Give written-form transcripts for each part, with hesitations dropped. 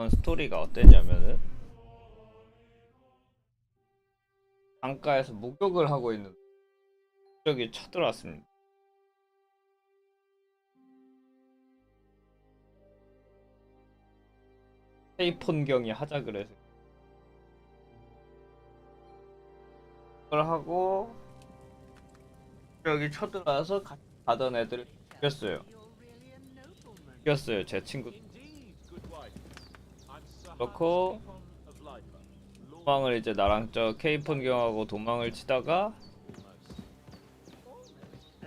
스토리가 어땠냐면은 강가에서 목욕을 하고 있는 적이 쳐들어왔습니다. 페이폰경이 하자 그래서 그걸 하고 여기 쳐들어와서 같이 가던 애들을 죽였어요. 제 친구. 그렇고 도망을 이제 나랑 저 케이폰경하고 도망을 치다가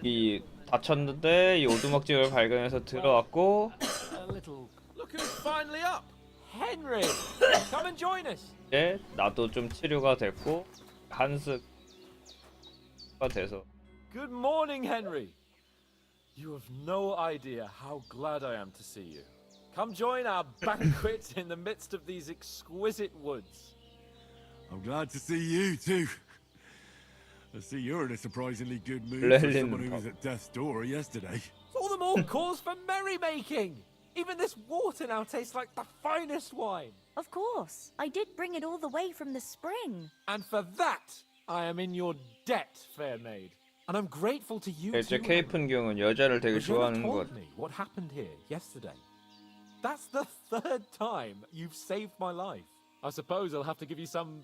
이 다쳤는데 이 오두막집을 발견해서 들어왔고 Henry, come and join us. 이제 나도 좀 치료가 됐고 한스가 돼서 Good morning, Henry. You have no idea how glad I am to see you. Come join our banquet in the midst of these exquisite woods. I'm glad to see you too. I see you're in a surprisingly good mood for someone who was at death's door yesterday. It's all the more cause for merrymaking. Even this water now tastes like the finest wine. Of course. I did bring it all the way from the spring. And for that, I am in your debt, fair maid. And I'm grateful to you 이제 too. 케이폰경은 여자를 되게 But you never 좋아하는 것 told me what happened here yesterday. That's the third time you've saved my life. I suppose I'll have to give you some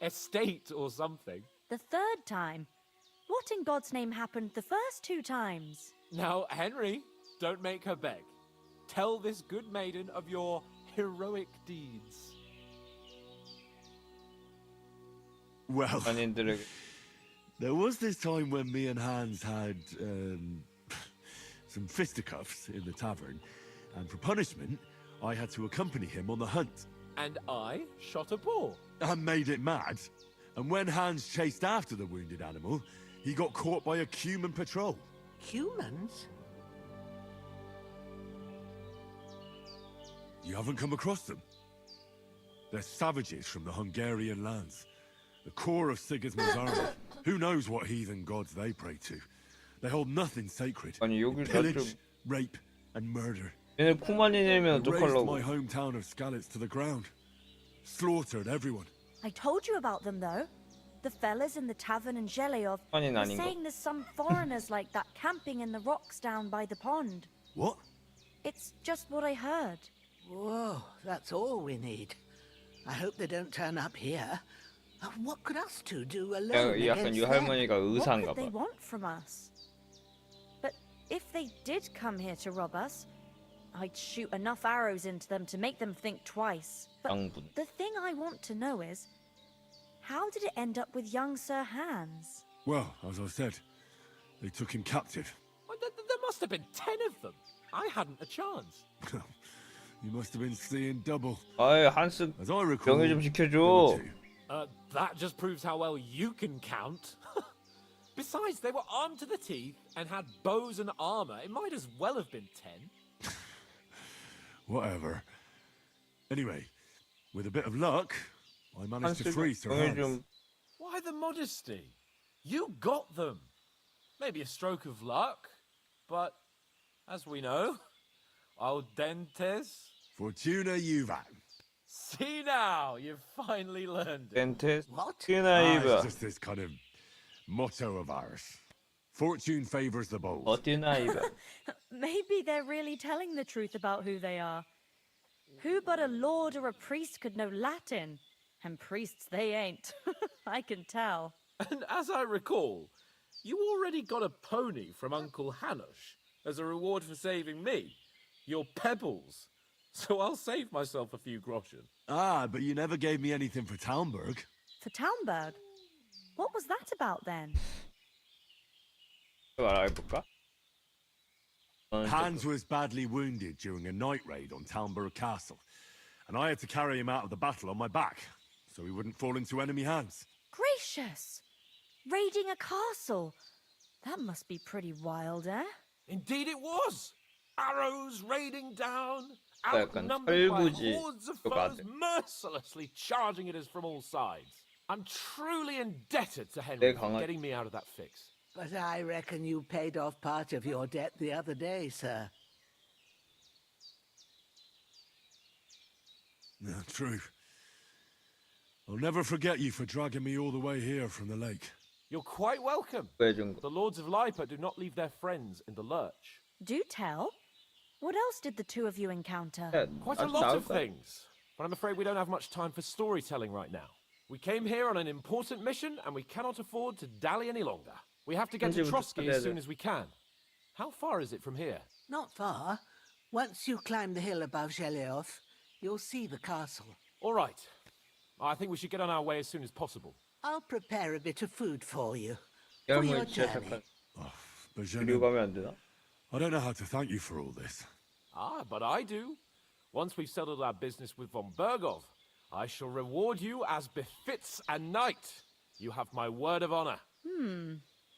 estate or something. The third time? What in God's name happened the first two times? Now, Henry, don't make her beg. Tell this good maiden of your heroic deeds. Well, 연인들에게 there was this time when me and Hans had some fisticuffs in the tavern, and for punishment, I had to accompany him on the hunt. And I shot a boar. And made it mad. And when Hans chased after the wounded animal, he got caught by a human patrol. Humans? You haven't come across them? They're savages from the Hungarian lands. The core of Sigismund's army. Who knows what heathen gods they pray to? They hold nothing sacred. 아니 여기 Pillage, 좀 rape, and murder. 얘네 쿠마니네면 They razed 어떡하려고. my hometown of Skalitz to the ground. Slaughtered everyone. I told you about them, though. The fellas in the tavern in Zheleov 아닌 were 아닌 거. saying there's some foreigners like that camping in the rocks down by the pond. What? It's just what I heard. Whoa, that's all we need. I hope they don't turn up here. What could us two do alone 약간 against 이 them? 할머니가 What 의사인가 could they 봐. want from us? But if they did come here to rob us, I'd shoot enough arrows into them to make them think twice. But 양분. the thing I want to know is, how did it end up with young Sir Hans? Well, as I said, they took him captive. Well, there must have been 10 of them. I hadn't a chance. You must have been seeing double. 아이 한스 As I recall, 명예 좀 there 지켜줘. were two. That just proves how well you can count. Besides, they were armed to the teeth and had bows and armor. It might as well have been 10. Whatever. Anyway, with a bit of luck, I managed to 한스 free Sir 명예 Hans. 좀 Why the modesty? You got them. Maybe a stroke of luck, but as we know, al dentes. Fortuna Juvat. See now, you've finally learned it. 덴테 What? It's 스티나이브 just this kind of motto of ours. Fortune favors the bold. 어디나이브. Maybe they're really telling the truth about who they are. Who but a lord or a priest could know Latin? And priests they ain't. I can tell. And as I recall, you already got a pony from Uncle Hanush as a reward for saving me. Your pebbles. So I'll save myself a few groschen. Ah, but you never gave me anything for Talmberg. For Talmberg? What was that about then? 알아볼까? Hans was badly wounded during a night raid on Talmberg Castle, and I had to carry him out of the battle on my back, so he wouldn't fall into enemy hands. Gracious! Raiding a castle? That must be pretty wild, eh? Indeed it was! Arrows raining down, 약간 outnumbered by 철부지 hordes of 것 foes 같아. mercilessly charging at us from all sides. I'm truly indebted to Henry 내 for 강한 getting me out of that fix. But I reckon you paid off part of your debt the other day, sir. Yeah, true. I'll never forget you for dragging me all the way here from the lake. You're quite welcome. 구해준 거. The Lords of Lipa do not leave their friends in the lurch. Do tell. What else did the two of you encounter? Quite a lot of things. But I'm afraid we don't have much time for storytelling right now. We came here on an important mission, and we cannot afford to dally any longer. We have to get to Trotsky as soon as we can. How far is it from here? Not far. Once you climb the hill above Zhelioth, you'll see the castle. All right. I think we should get on our way as soon as possible. I'll prepare a bit of food for you. For your 열무에 진짜 journey. 착한. But 그리고 가면 안 되나? I don't know how to thank you for all this. Ah, but I do. Once we've settled our business with von Bergov, I shall reward you as befits a knight. You have my word of honor.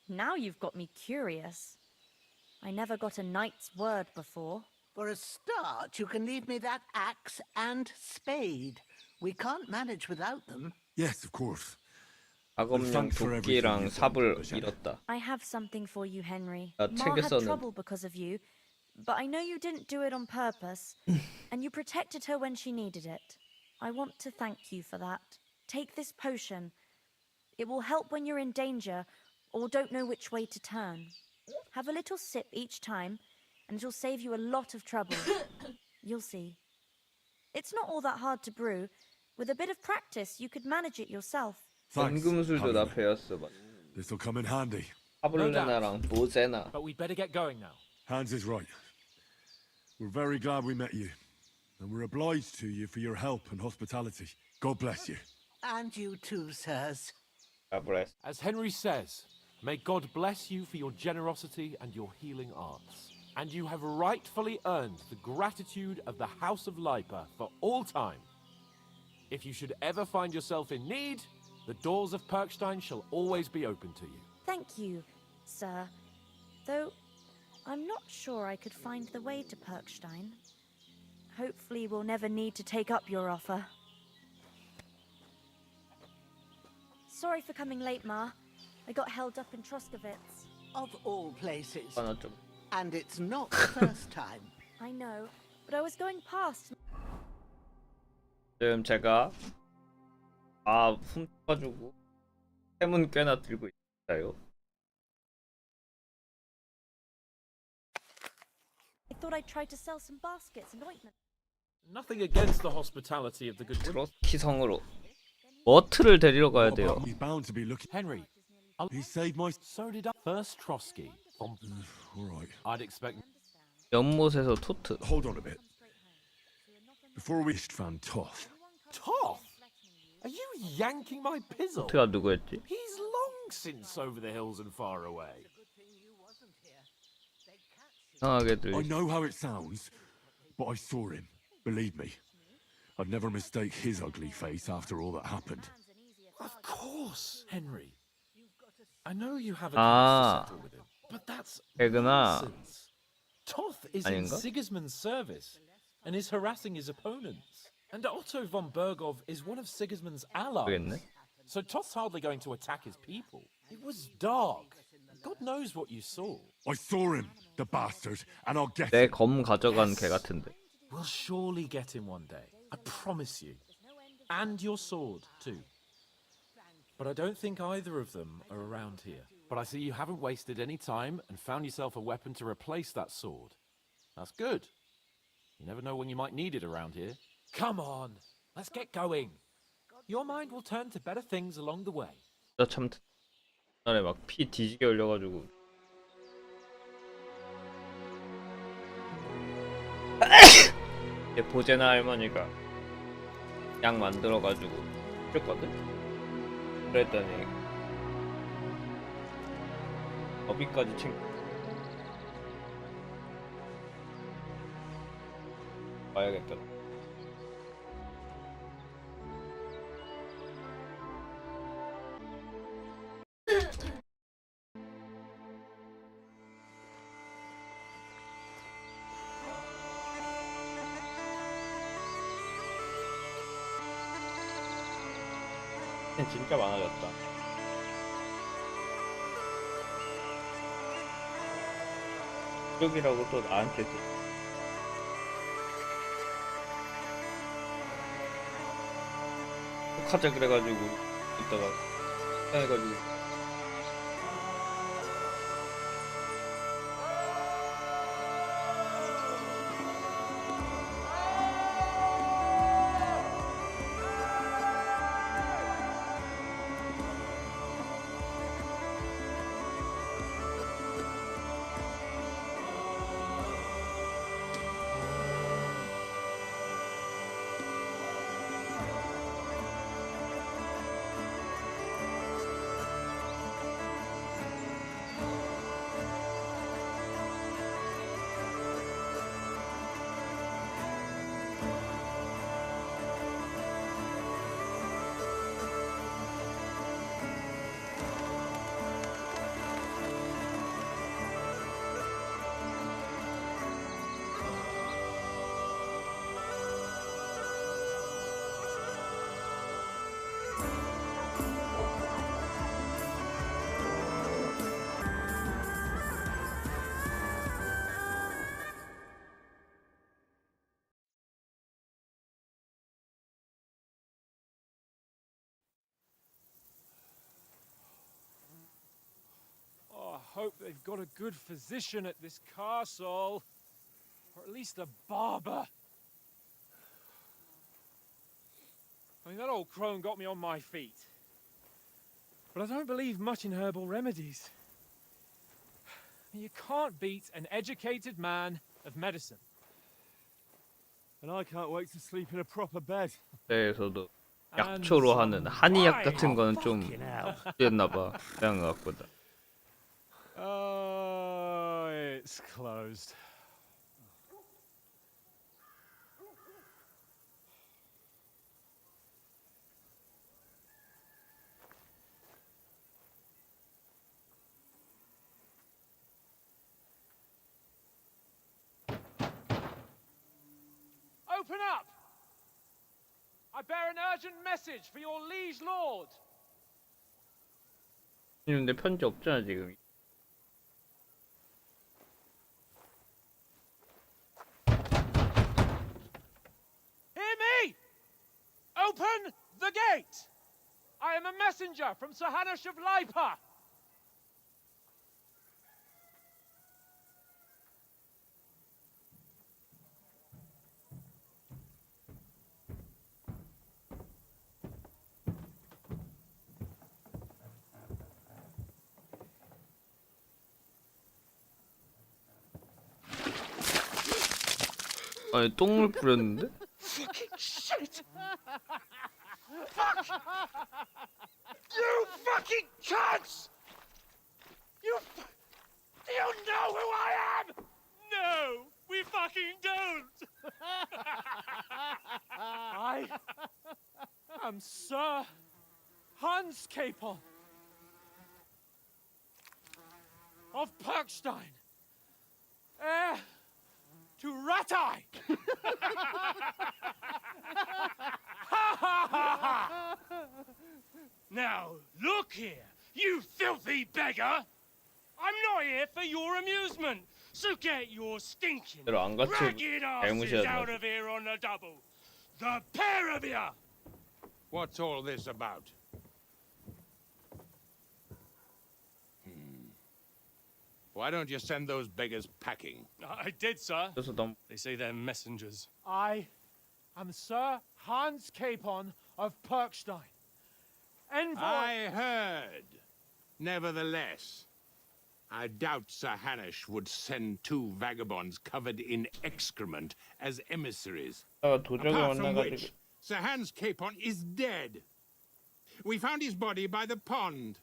Now you've got me curious. I never got a knight's word before. For a start, you can leave me that axe and spade. We can't manage without them. Yes, of course. 악업용 도끼랑 삽을 잃었다. I have something for you, Henry. 나 Ma had 챙겼었는데. trouble because of you, but I know you didn't do it on purpose, and you protected her when she needed it. I want to thank you for that. Take this potion. It will help when you're in danger or don't know which way to turn. Have a little sip each time, and it'll save you a lot of trouble. You'll see. It's not all that hard to brew. With a bit of practice, you could manage it yourself. Thanks. 연금술도 나 Henry. 배웠어. This'll come in handy. 파블레나랑 보제나. But we'd better get going now. Hans is right. We're very glad we met you. And we're obliged to you for your help and hospitality. God bless you. And you too, sirs. 아브레스. As Henry says, may God bless you for your generosity and your healing arts. And you have rightfully earned the gratitude of the House of Lipa for all time. If you should ever find yourself in need, the doors of Perkstein shall always be open to you. Thank you, sir. Though I'm not sure I could find the way to Perkstein. Hopefully we'll never need to take up your offer. Sorry for coming late, Ma. I got held up in Troskowitz. Of all places. 하나 좀. And it's not the first time. I know, but I was going past. 지금 제가 훔쳐가지고 햄은 꽤나 들고 있어요. I thought I'd try to sell some baskets and ointment. Nothing against the hospitality of the good women. 트로스키 성으로 머트를 데리러 가야 What 돼요. about- He's bound to be looking. Henry, He saved my... so did I. First Trotsky. All right. I'd expect. 연못에서 토트. Hold on a bit. Before we Van Toth. Toth? Are you yanking my pizzle? 토트가 누구였지? He's long since over the hills and far away. 이상하게 I 들리. know how it sounds, but I saw him. Believe me. I'd never mistake his ugly face after all that happened. Of course, Henry. I know you have a Ah. case to settle with him, but that's 개그나. nonsense. Toth is in 아닌가? Sigismund's service and is harassing his opponents. And Otto von Bergov is one of Sigismund's allies. 모르겠네. So Toth's hardly going to attack his people. It was dark. God knows what you saw. I saw him, the bastard, and I'll get 내 him. 검 가져간 개 같은데. We'll surely get him one day. I promise you. And your sword, too. But I don't think either of them are around here. But I see you haven't wasted any time and found yourself a weapon to replace that sword. That's good. You never know when you might need it around here. Come on, let's get going. Your mind will turn to better things along the way. 진짜 참 전에 막 피 뒤지게 흘려가지고. 얘 보제나 할머니가 약 만들어가지고 줬거든. 그랬더니 어비까지 챙겨. 와야겠다. 진짜 많아졌다. 쪽이라고 또 나한테 약속하자 그래가지고 이따가 해가지고. Oh, I hope they've got a good physician at this castle. Or at least a barber. I mean, that old crone got me on my feet. But I don't believe much in herbal remedies. You can't beat an educated man of medicine. And I can't wait to sleep in a proper bed. 대에서도 약초로 하는 한의약 같은 거는 좀 했나봐. 그냥 같거든. Oh, it's closed. Open up! I bear an urgent message for your liege lord. 근데 편지 없잖아 지금. Hear me! Open the gate! I am a messenger from Sir Hanush of Lipa. 아니 똥을 뿌렸는데? Fucking shit! Fuck! You fucking cunts! Do you know who I am? No, we fucking don't! I am Sir Hans Capon of Perkstein, heir to Ratai! Now, look here, you filthy beggar! I'm not here for your amusement, so get your stinking, 대로 안 갖추고 ragged asses 잘못이야, out 나. of here on the double! The pair of you! What's all this about? Why don't you send those beggars packing? I did, sir. 그래서 넌 They say they're messengers. I am Sir Hans Capon of Perkstein. Envoy... I heard. Nevertheless, I doubt Sir Hanush would send two vagabonds covered in excrement as emissaries. 도적을 Apart from 만나가지고 which, Sir Hans Capon is dead. We found his body by the pond.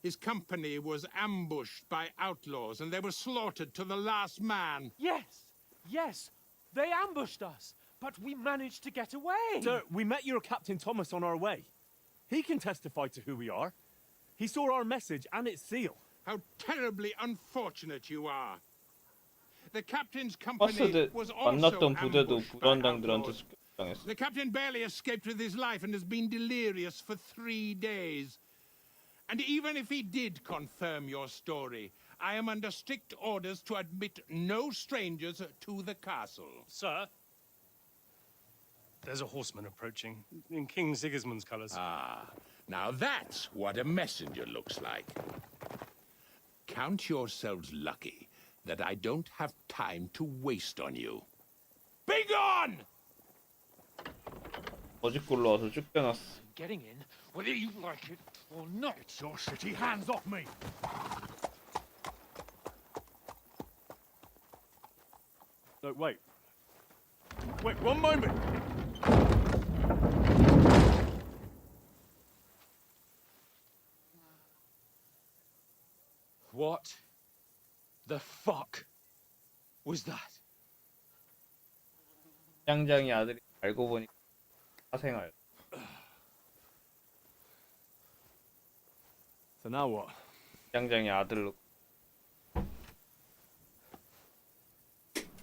His company was ambushed by outlaws, and they were slaughtered to the last man. Yes, they ambushed us, but we managed to get away. Sir, we met your Captain Thomas on our way. He can testify to who we are. He saw our message and its seal. How terribly unfortunate you are. The captain's company 버스들 was also 만났던 부대도 ambushed by 불안당들한테 outlaws. 당했어. The captain barely escaped with his life and has been delirious for 3 days. And even if he did confirm your story, I am under strict orders to admit no strangers to the castle. Sir, There's a horseman approaching, in King Sigismund's colours. Ah, now that's what a messenger looks like. Count yourselves lucky that I don't have time to waste on you. Be gone! 어지꼴로 와서 쫓겨났어. Getting in, whether you like it or not. Get your shitty hands off me! No, wait. Wait, one moment! What the fuck was that? 짱짱이 아들이 알고 보니 사생활. So now what? 짱짱이 아들로.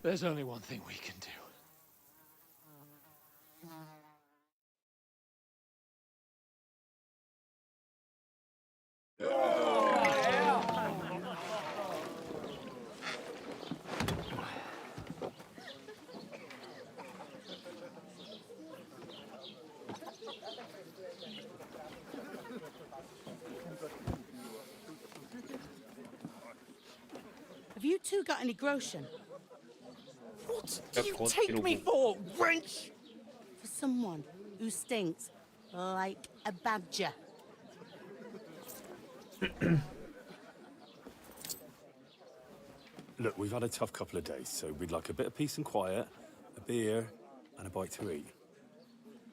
There's only one thing we can do. Have you two got any groschen? What do you take me for, wench? For someone who stinks like a badger. Look, we've had a tough couple of days, so we'd like a bit of peace and quiet, a beer, and a bite to eat.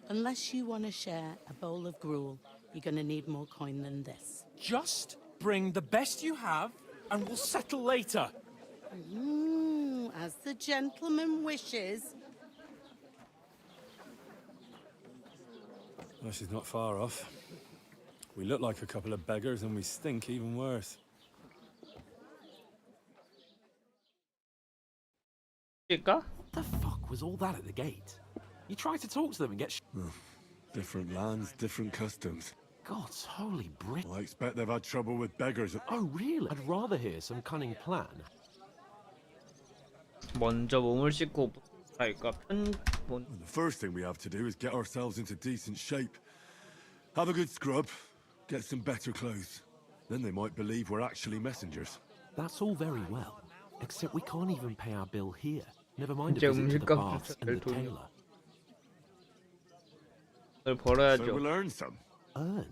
Unless you want to share a bowl of gruel, you're going to need more coin than this. Just bring the best you have, and we'll settle later. As the gentleman wishes. Well, she's not far off. We look like a couple of beggars, and we stink even worse. 까? What the fuck was all that at the gate? You tried to talk to them and get Different lands, different customs. God's holy Brit. Well, I expect they've had trouble with beggars. Oh, really? I'd rather hear some cunning plan. 먼저 몸을 씻고 할까? The first thing we have to do is get ourselves into decent shape. Have a good scrub, get some better clothes. Then they might believe we're actually messengers. That's all very well, except we can't even pay our bill here. Never mind a 이제 visit to the 음식값 baths and the 낼 돈이 tailor. So 을 벌어야죠. we'll earn some. Earn?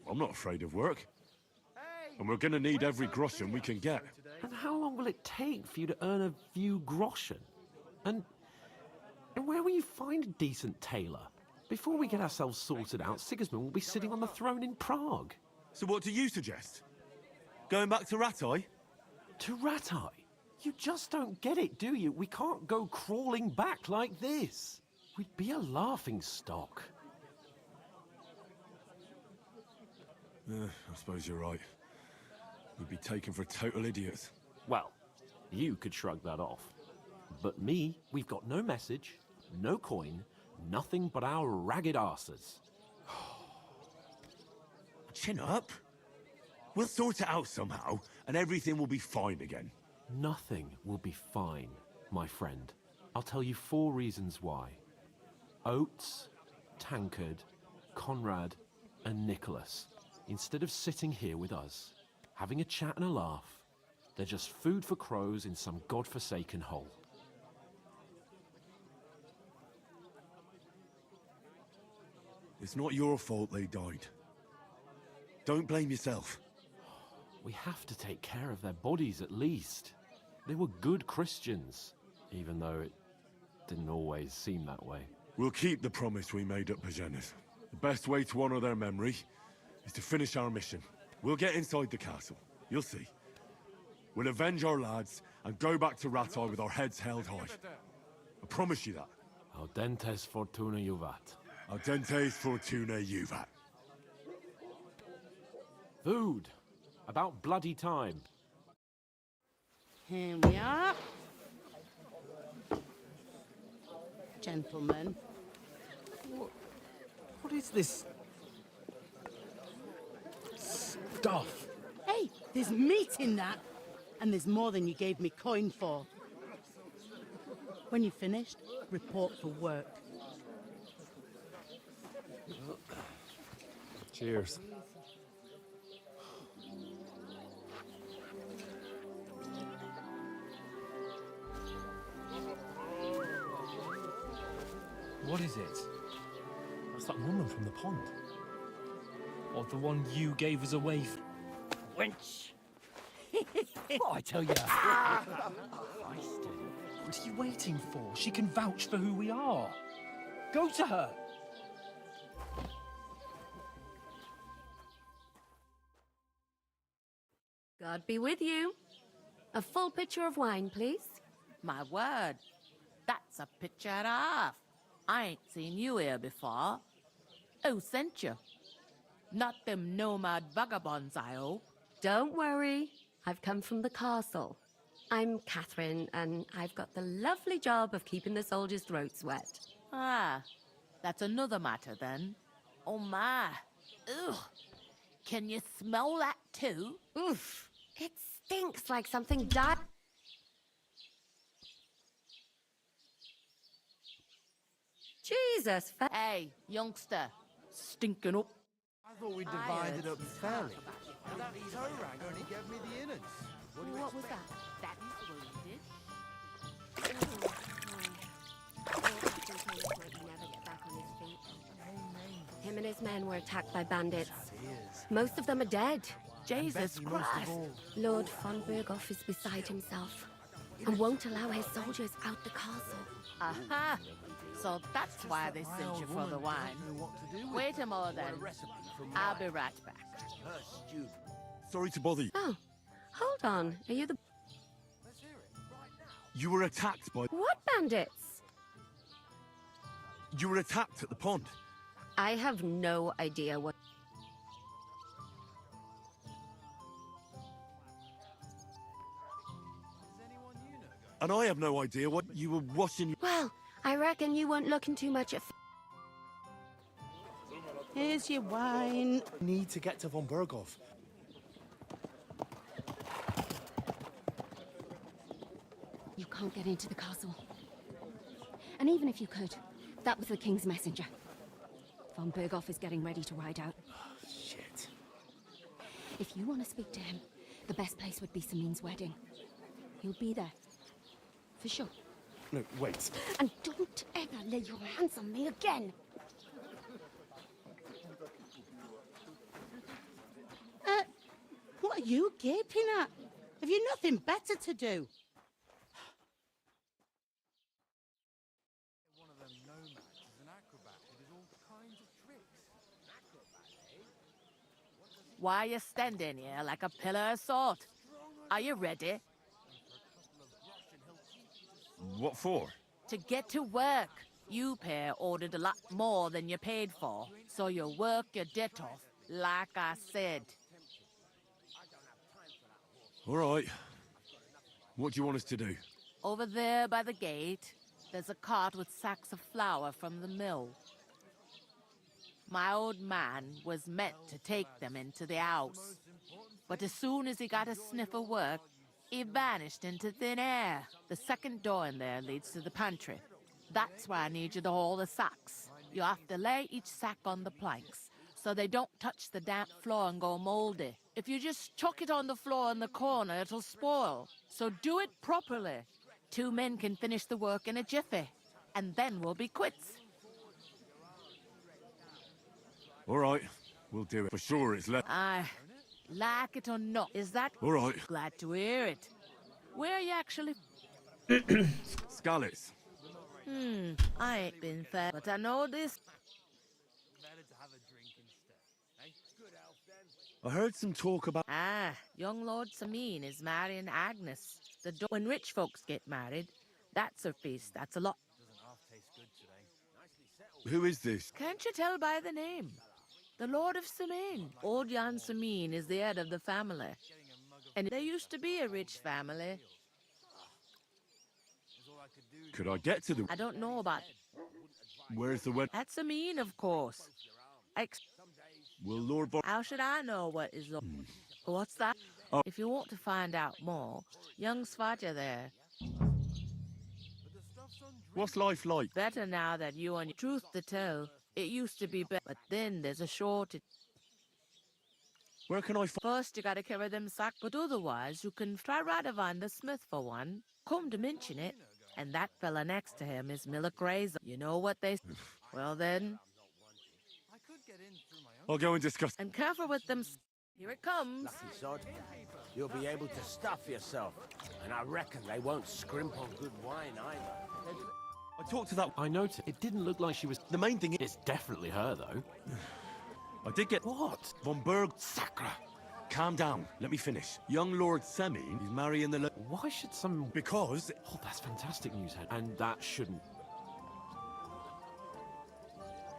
I'm not afraid of work. And we're gonna need every groschen we can get. And how long will it take for you to earn a few groschen? And where will you find a decent tailor? Before we get ourselves sorted out, Sigismund will be sitting on the throne in Prague. So what do you suggest? Going back to Ratai? To Ratai? You just don't get it, do you? We can't go crawling back like this. We'd be a laughing stock. I suppose you're right. We'd be taken for total idiots. Well, you could shrug that off. But me, we've got no message, no coin, nothing but our ragged arses. Chin up. We'll sort it out somehow, and everything will be fine again. Nothing will be fine, my friend. I'll tell you 4 reasons why. Oates, Tankard, Conrad, and Nicholas, instead of sitting here with us, having a chat and a laugh, they're just food for crows in some godforsaken hole. It's not your fault they died. Don't blame yourself. We have to take care of their bodies at least. They were good Christians, even though it didn't always seem that way. We'll keep the promise we made at Pagenas. The best way to honor their memory is to finish our mission. We'll get inside the castle. You'll see. We'll avenge our lads and go back to Ratai with our heads held high. I promise you that. Audentes fortuna juvat. Ardentes fortuna juvat. Food. About bloody time. Here we are. Gentlemen. What is this stuff? Hey, there's meat in that. And there's more than you gave me coin for. When you're finished, report for work. Cheers. What is it? That's that woman from the pond. Or the one you gave us away Wench! What I tell you? What are you waiting for? She can vouch for who we are. Go to her. God be with you. A full pitcher of wine, please. My word, that's a picture and a half. I ain't seen you here before. Who sent you? Not them nomad vagabonds, I hope. Don't worry. I've come from the castle. I'm Catherine, and I've got the lovely job of keeping the soldiers' throats wet. Ah, that's another matter then. Oh my. Ugh. Can you smell that too? Oof. It stinks like something died. Jesus. Hey, youngster. Stinking up. I thought we divided up fairly. That toe rag only gave me the innards. What was that? That is what he did. Him and his men were attacked by bandits. Most of them are dead. Jesus Christ. Lord von Berghoff is beside himself and won't allow his soldiers out the castle. Aha! So that's why they sent you for the wine. Wait a moment then. I'll be right back. Sorry to bother you. Oh, hold on. Are you the... You were attacked by... What bandits? You were attacked at the pond. I have no idea what... And I have no idea what you were washing... Well, I reckon you weren't looking too much at... Here's your wine. Need to get to von Berghoff. You can't get into the castle. And even if you could, that was the king's messenger. Von Berghoff is getting ready to ride out. Shit. If you want to speak to him, the best place would be Samin's wedding. He'll be there. For sure. No, wait. And don't ever lay your hands on me again! What are you gaping at? Have you nothing better to do? One of them nomads is an acrobat who does all kinds of tricks. Why are you standing here like a pillar of salt? Are you ready? What for? To get to work. You pair ordered a lot more than you paid for, so you work your debt off, like I said. All right. What do you want us to do? Over there by the gate, there's a cart with sacks of flour from the mill. My old man was meant to take them into the house, but as soon as he got a sniff of work, he vanished into thin air. The second door in there leads to the pantry. That's why I need you to haul the sacks. You have to lay each sack on the planks, so they don't touch the damp floor and go moldy. If you just chuck it on the floor in the corner, it'll spoil. So do it properly. 2 men can finish the work in a jiffy, and then we'll be quits. All right. We'll do it. For sure it's left. Aye. Like it or not, is that... All right. Glad to hear it. Where are you actually... Scallops. I ain't been fair, but I know this... I heard some talk about... Ah, young Lord Samin is marrying Agnes. When rich folks get married, that's a feast. That's a lot. Who is this? Can't you tell by the name? The Lord of Samin. Old Jan Samin is the head of the family. And there used to be a rich family. Could I get to the... I don't know about... Where's the wedding? At Samin, of course. Will Lord... How should I know what is... What's that? Oh. If you want to find out more, young Svaja there. What's life like? Better now that you and truth to tell. It used to be better, but then there's a shortage. Where can I find... First, you gotta carry them sacks, but otherwise, you can try Radovan the smith for one. Come to mention it, and that fella next to him is Miller Grazer. You know what they... Well then, I could get in through my own. I'll go and discuss... and careful with them... Here it comes. Lucky sod. You'll be able to stuff yourself. And I reckon they won't scrimp on good wine either. I talked to that... I noticed. It didn't look like she was... The main thing is... It's definitely her, though. I did get... What? Von Berg... Sacra! Calm down. Let me finish. Young Lord Semine is marrying the... Why should some... Because... Oh, that's fantastic news, Hen. And that shouldn't...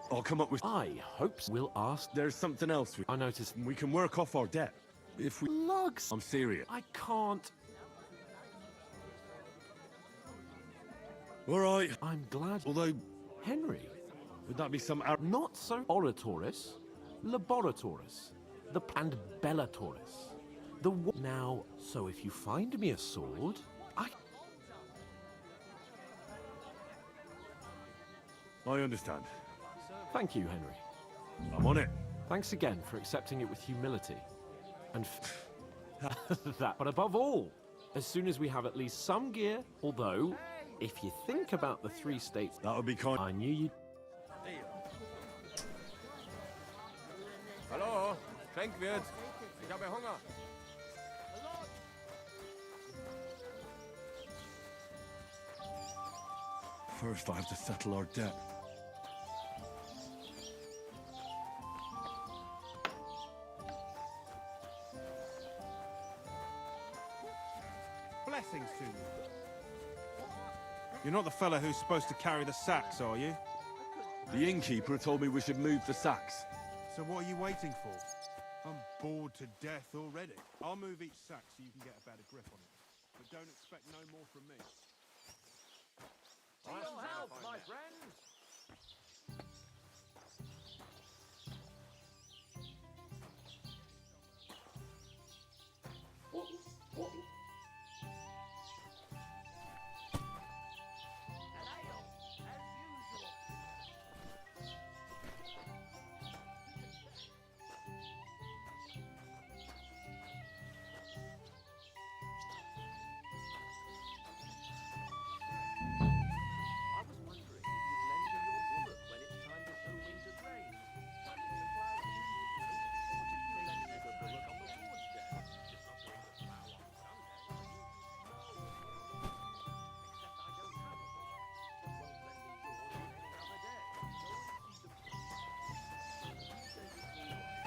I'll come up with... I hope we'll ask... There's something else. I noticed... We can work off our debt. If we... Lugs! I'm serious. I can't... All right. I'm glad... Although... Henry... Would that be some... Not so... Oratoris. Laboratoris. And Bellatoris. Now, so if you find me a sword, I understand. Thank you, Henry. I'm on it. Thanks again for accepting it with humility. And that, but above all, as soon as we have at least some gear, although, if you think about the 3 states... That would be kind... I knew you'd... Hallo, Schenkwirt. Ich habe Hunger. First, I have to settle our debt. Blessings to you. You're not the fella who's supposed to carry the sacks, are you? The innkeeper told me we should move the sacks. So what are you waiting for? I'm bored to death already. I'll move each sack so you can get a better grip on it. But don't expect no more from me. To your help, my friends!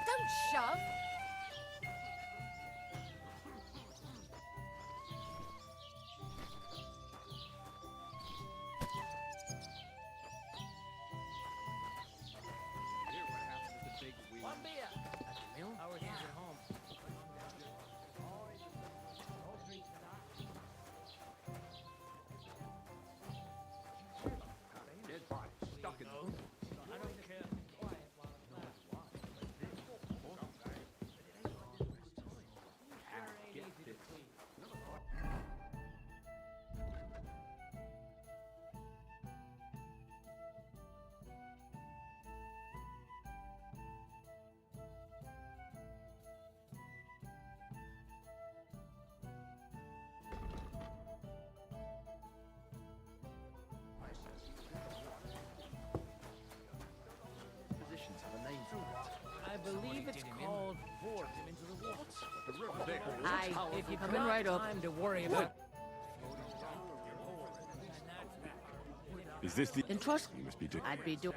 Don't shove! One beer! At the mill? How are things at home? Dead body, stuck in the... I don't care. Quiet while it lasts. I believe it's called board him into the water. Aye, coming right up. Time to worry about. Is this the... Entrust... You must be doing... I'd be doing...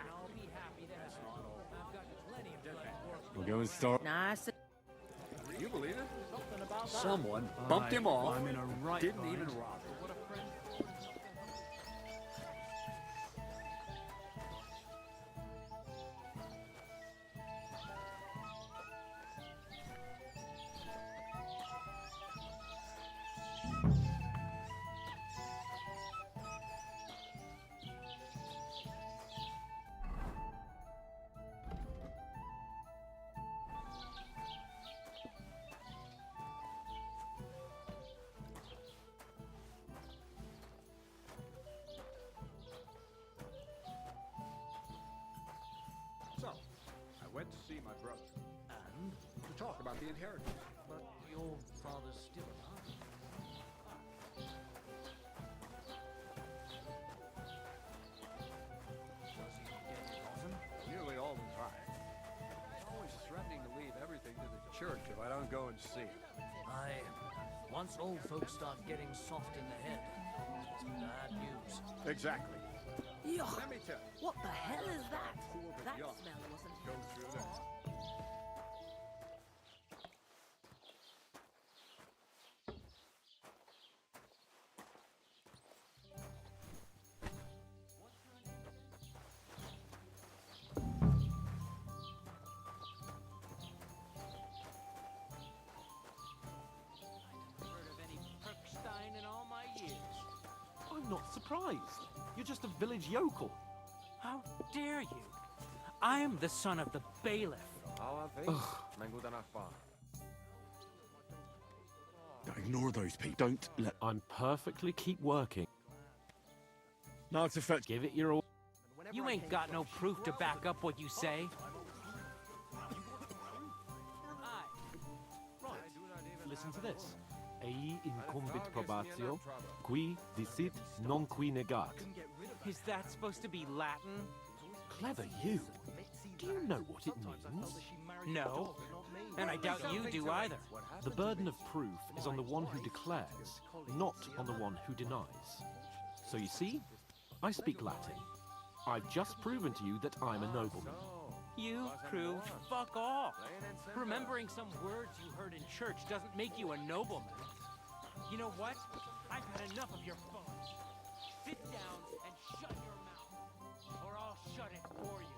We'll go and start... Nice. You believe it? Someone bumped him off, I'm in a right didn't bind. even rob him. talk about the inheritance. But your father's still alive. Does he get it often? Nearly all the time. He's always threatening to leave everything to the church if I don't go and see him. Once old folks start getting soft in the head, it's bad news. Exactly. Yuck. Let me tell you. What the hell is that? Poor but That young. smell wasn't Go through that. Heard of any Perkstein in all my years. I'm not surprised. You're just a village yokel. How dare you? I am the son of the bailiff. Ignore those people. Don't let... I'm perfectly keep working. Now it's effect. Give it your all. You ain't got no proof to back up what you say. Right. Listen to this. Ei incumbit probatio, qui dicit non qui negat. Is that supposed to be Latin? Clever you. Do you know what it means? No. And I doubt you do either. The burden of proof is on the one who declares, not on the one who denies. So you see, I speak Latin. I've just proven to you that I'm a nobleman. You proved fuck off. Remembering some words you heard in church doesn't make you a nobleman. You know what? I've had enough of your phone. Sit down and shut your mouth, or I'll shut it for you.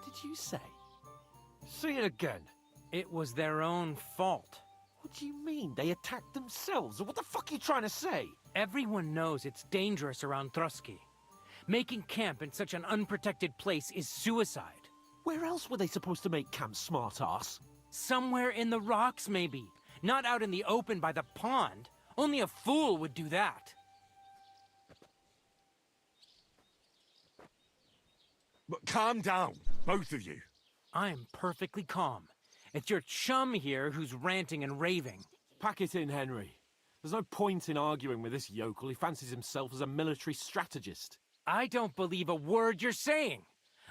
Did you say? Say it again. It was their own fault. What do you mean? They attacked themselves? Or what the fuck are you trying to say? Everyone knows it's dangerous around Trotsky. Making camp in such an unprotected place is suicide. Where else were they supposed to make camp, smart-ass? Somewhere in the rocks, maybe. Not out in the open by the pond. Only a fool would do that. But calm down, both of you. I'm perfectly calm. It's your chum here who's ranting and raving. Pack it in, Henry. There's no point in arguing with this yokel. He fancies himself as a military strategist. I don't believe a word you're saying.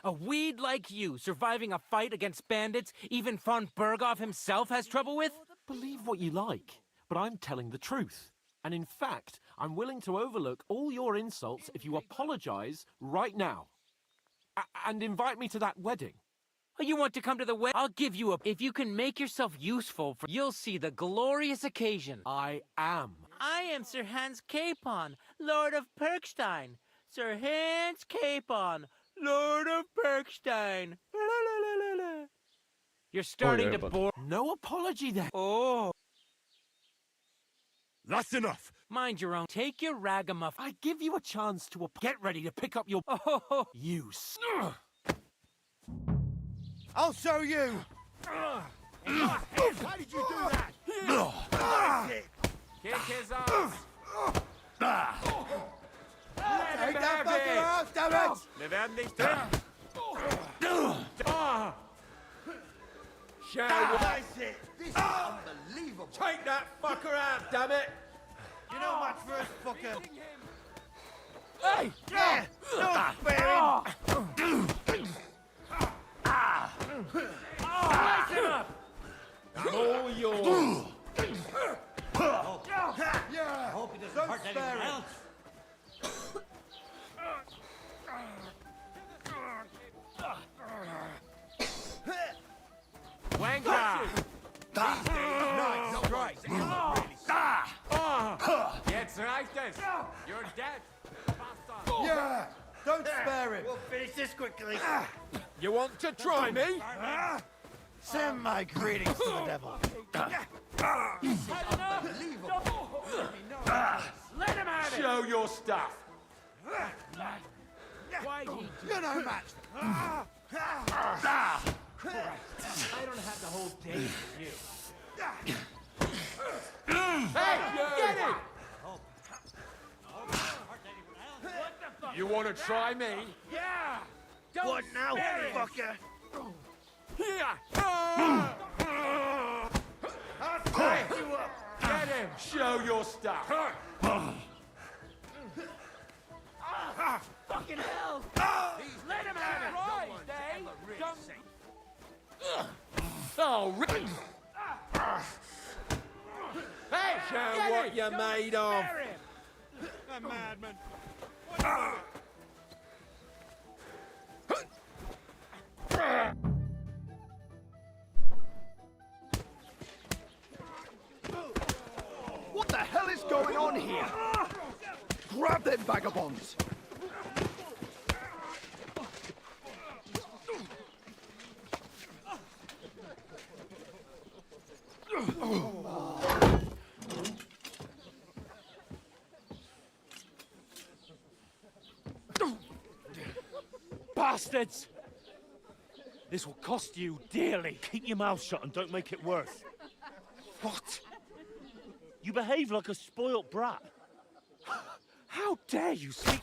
A weed like you surviving a fight against bandits even von Berghoff himself has trouble with? Believe what you like, but I'm telling the truth. And in fact, I'm willing to overlook all your insults if you apologize right now. And invite me to that wedding. Oh, you want to come to the wedding? I'll give you a... If you can make yourself useful, you'll see the glorious occasion. I am. I am Sir Hans Capon, Lord of Perkstein. Sir Hans Capon, Lord of Perkstein. You're starting to bore... No apology then. Oh. That's enough. Mind your own. Take your ragamuffin. I give you a chance to... Get ready to pick up your... Oh. You... I'll show you! How did you do that? Kick his ass. Take that fucker off, damn it! Wir werden dich töten. That's it! This is unbelievable! Take that fucker out, damn it! You know much for us, fucker! Hey! Yeah! Don't spare him! Slice him up! I'm all yours! Yeah! Hope he doesn't hurt anyone else! Wanker! Nice strike! Jetzt reicht es! You're dead! Bastard! Yeah! Don't spare him! We'll finish this quickly! You want to try me? Send my greetings to the devil! Let him have it! Show your stuff! Why'd he do You're no match! I don't have the whole day with you. Hey, get him! You want to try me? Yeah! Don't What now, spare him. fucker? Here! Hey, get him! Show your stuff! Fucking hell! Let him have it! Right, Dave! Oh, hey! Show what you're made of! A madman. What the hell is going on here? Grab them vagabonds! Bastards! This will cost you dearly. Keep your mouth shut and don't make it worse. What? You behave like a spoilt brat. How dare you speak...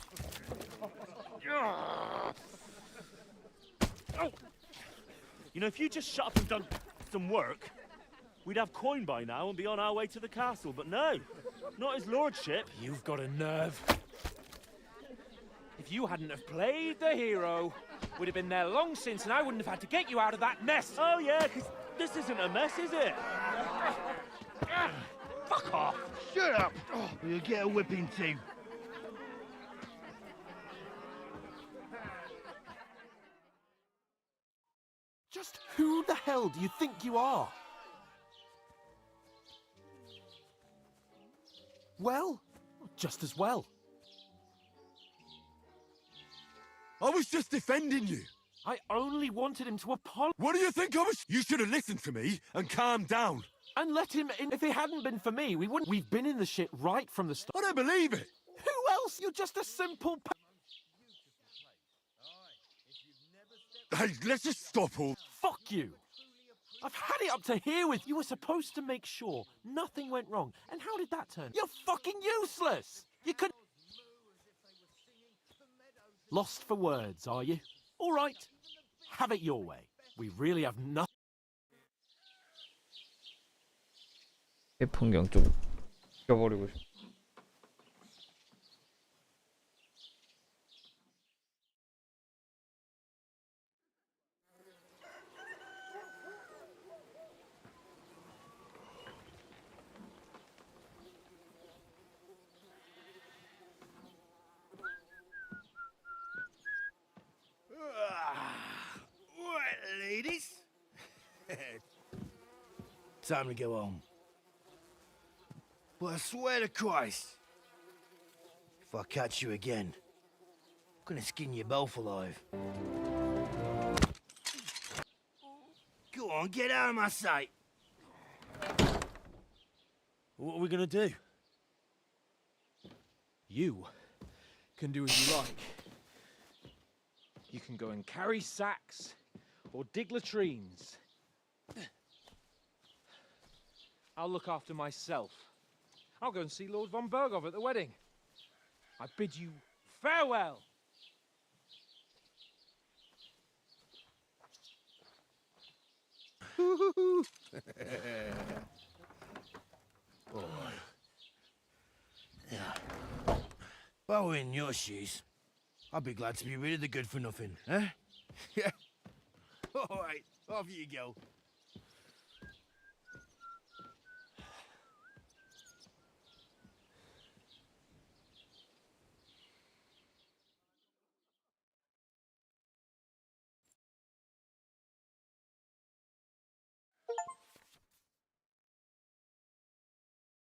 You know, if you just shut up and done some work, we'd have coin by now and be on our way to the castle, but no, not his lordship. You've got a nerve. If you hadn't have played the hero, we'd have been there long since and I wouldn't have had to get you out of that mess. Oh yeah, because this isn't a mess, is it? Fuck off! Shut up! Or you'll get a whipping too. Just who the hell do you think you are? Well, just as well. I was just defending you. I only wanted him to apologize. What do you think I was? You should have listened to me and calmed down. And let him in. If it hadn't been for me, we wouldn't. We've been in the shit right from the start. I don't believe it. Who else? You're just a simple. Hey, let's just stop all. Fuck you. I've had it up to here with you. Were supposed to make sure nothing went wrong. And how did that turn? You're fucking useless. You could. Lost for words, are you? All right. Have it your way. We really have nothing. 풍경 좀 죽여버리고 싶어. Right, ladies. Time to go home. But I swear to Christ, if I catch you again, I'm gonna skin you both alive. Go on, get out of my sight. What are we gonna do? You can do as you like. You can go and carry sacks or dig latrines. I'll look after myself. I'll go and see Lord von Berghoff at the wedding. I bid you farewell. If I were in your shoes, I'd be glad to be rid of the good for nothing, eh? Yeah. All right, off you go.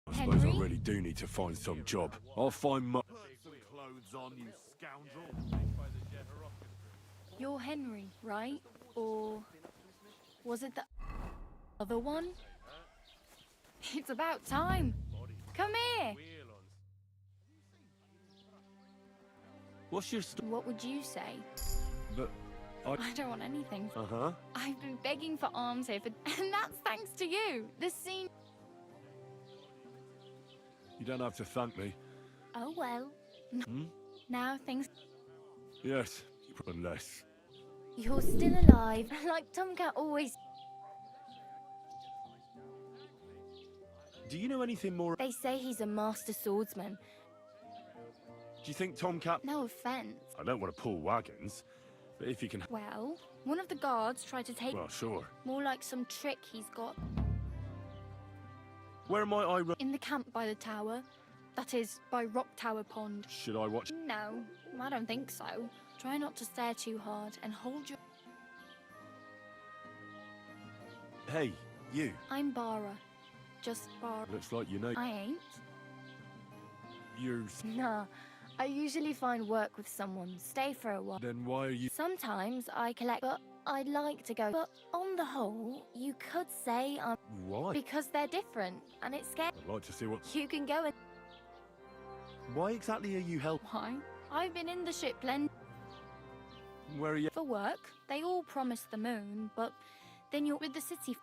I suppose I really do need to find some job. I'll find my... Put some clothes on, you scoundrel. You're Henry, right? Or was it the other one? It's about time. Come here. What's your story? What would you say? But I don't want anything. Uh-huh. I've been begging for arms here, and that's thanks to you. The scene. You don't have to thank me. Oh well. Hmm? Now things. Yes, unless... You're still alive, like Tomcat always. Do you know anything more? They say he's a master swordsman. Do you think Tomcat... No offense. I don't want to pull wagons, but if you can... Well, one of the guards tried to take. Well, sure. More like some trick he's got. Where might I run? In the camp by the tower. That is, by Rock Tower Pond. Should I watch? No, I don't think so. Try not to stare too hard and hold your... Hey, you. I'm Bara. Just Bara. Looks like you know... I ain't. You're... Nah. I usually find work with someone, stay for a while. Then why are you... Sometimes I collect, but I'd like to go. But on the whole, you could say I'm... Why? Because they're different, and it's scary. I'd like to see what... You can go and... Why exactly are you helping? Why? I've been in the ship plenty. Where are you... For work. They all promise the moon, but then you're with the city.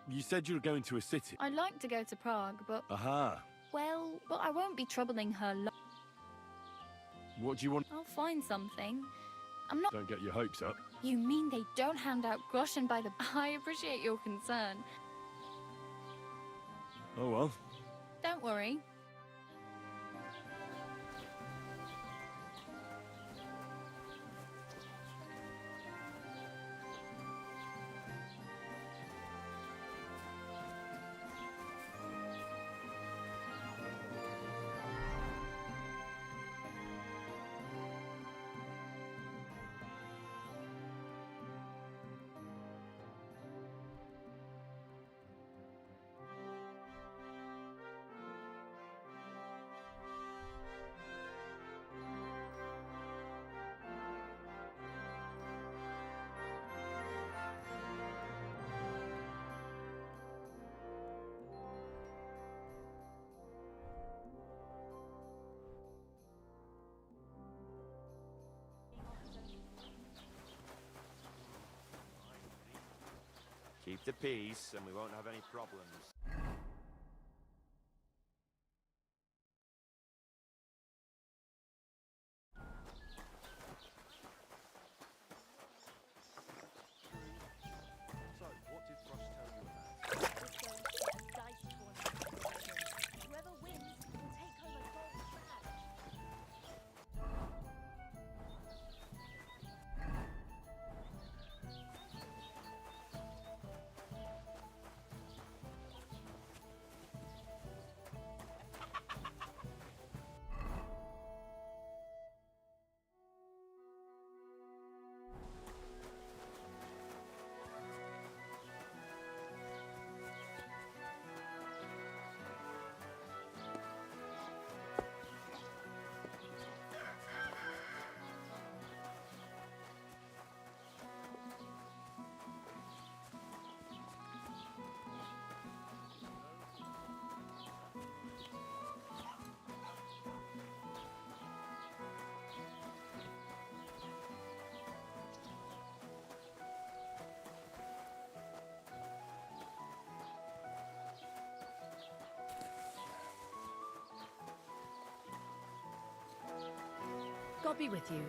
You said you were going to a city. I'd like to go to Prague, but... Aha. Well, but I won't be troubling her What do you want? I'll find something. I'm not... Don't get your hopes up. You mean they don't hand out groschen by the... I appreciate your concern. Oh well. Don't worry. Keep the peace, and we won't have any problems. So, what did Thrush tell you about? Dice tournament. Whoever wins will take home a gold badge. God be with you.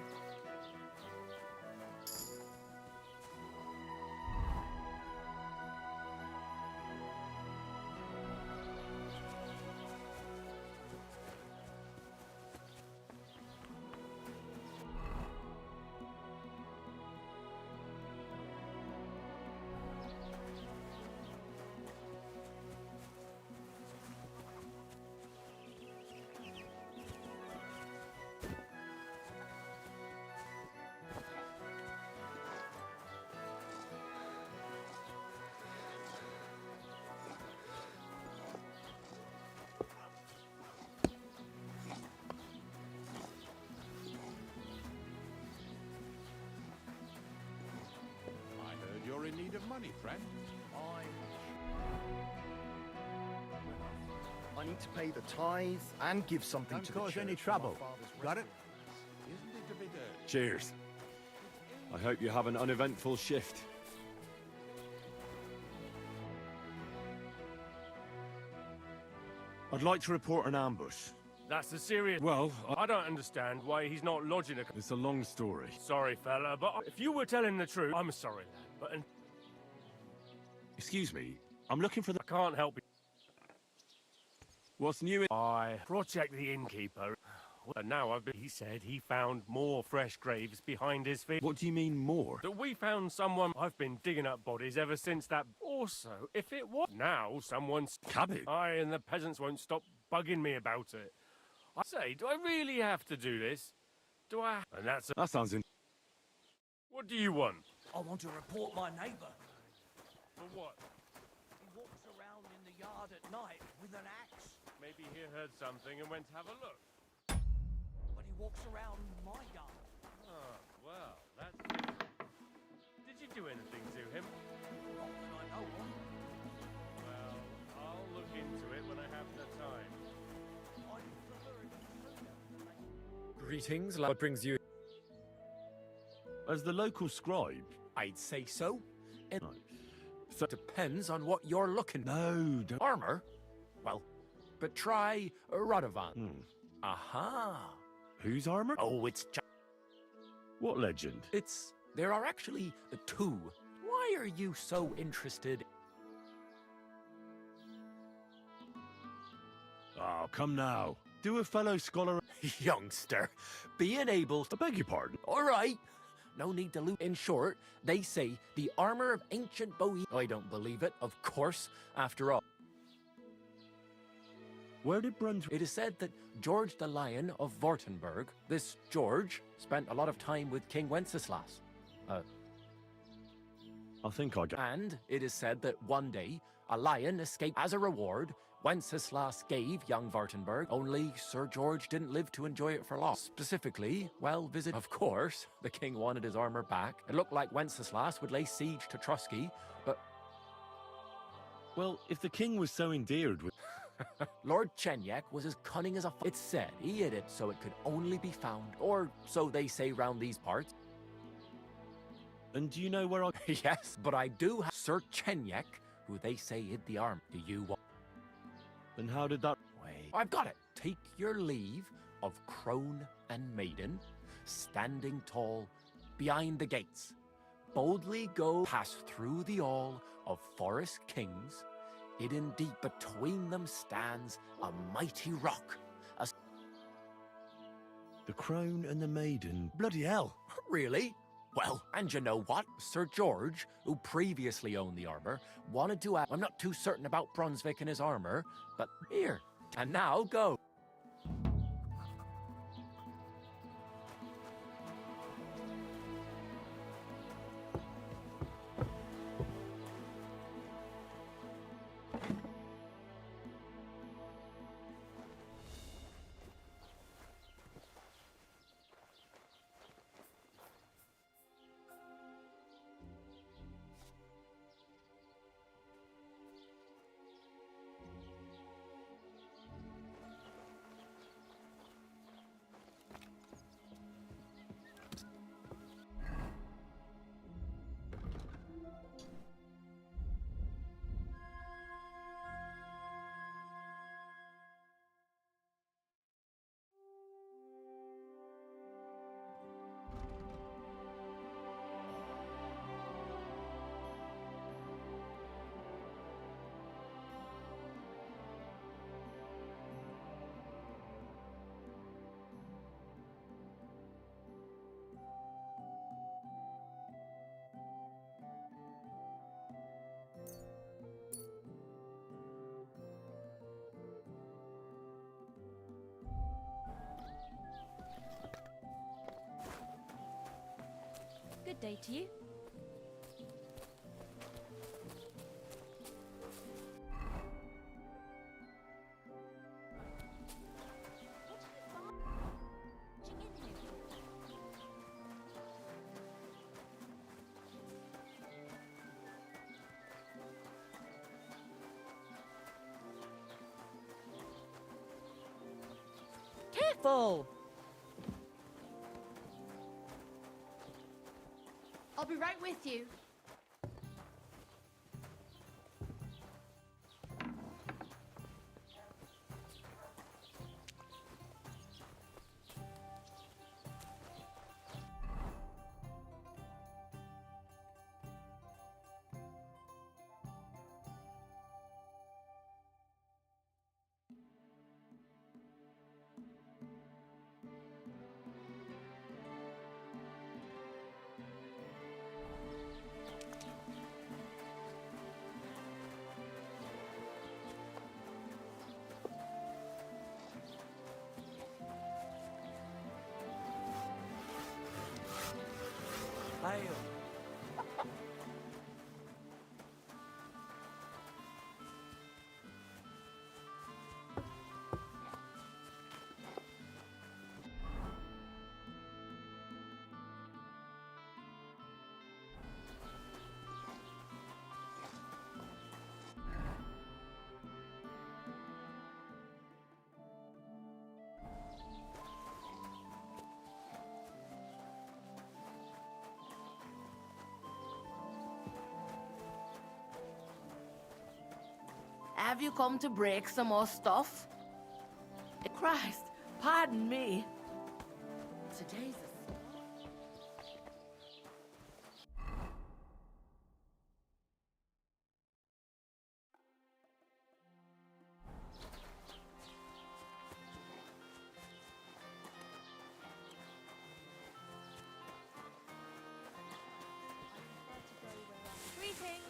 I heard you're in need of money, friend. I need to pay the tithe and give something Don't to the cause church. any for my trouble. father's Got it? Isn't it a bit urgent? Cheers. I hope you have an uneventful shift. I'd like to report an ambush. That's a serious... Well, I don't understand why he's not lodging a... It's a long story. Sorry, fella, but if you were telling the truth... I'm sorry, lad, but... Excuse me, I'm looking for the... I can't help you. What's new in... I project the innkeeper. And now he said he found more fresh graves behind his feet. What do you mean more? That we found someone... I've been digging up bodies ever since that... Also, if it was... Now someone's... Cabbage? Aye, and the peasants won't stop bugging me about it. I say, do I really have to do this? Do I... And that's... That sounds in... What do you want? I want to report my neighbour. For what? He walks around in the yard at night with an axe. Maybe he heard something and went to have a look. But he walks around my yard. Oh, well, that's different. Did you do anything to him? Not that I know of. Well, I'll look into it when I have the time. Greetings, what brings you? As the local scribe... I'd say so. It So... depends on what you're looking... No, don't... Armor? Well, but try Radovan. Aha. Whose armor? Oh, it's... What legend? There are actually two. Why are you so interested? Oh, come now. Do a fellow scholar... Youngster, being able to... I beg your pardon. All right. No need to loot. In short, they say the armor of ancient Bohemia... I don't believe it, of course, after all. Where did Brunswick... It is said that George the Lion of Württemberg, this George, spent a lot of time with King Wenceslas. I think I get... And it is said that one day, a lion escaped as a reward. Wenceslas gave young Württemberg, only Sir George didn't live to enjoy it for long. Specifically, well, of course, the king wanted his armor back. It looked like Wenceslas would lay siege to Trusky, but... Well, if the king was so endeared with... Lord Chenyek was as cunning as a... It's said he hid it so it could only be found, or so they say round these parts. And do you know where I... Yes, but I do have Sir Chenyek, who they say hid the arm. Do you want... Then how did that... Wait. I've got it. Take your leave of crone and maiden, standing tall behind the gates. Boldly go pass through the all of forest kings. Hidden deep between them stands a mighty rock. The crone and the maiden... Bloody hell. Really? Well, and you know what? Sir George, who previously owned the armor, wanted to add... I'm not too certain about Brunswick and his armor, but here. And now, go. Good day to you. Careful! be right with you. Hail. Have you come to break some more stuff? Christ, pardon me. Today's Greetings.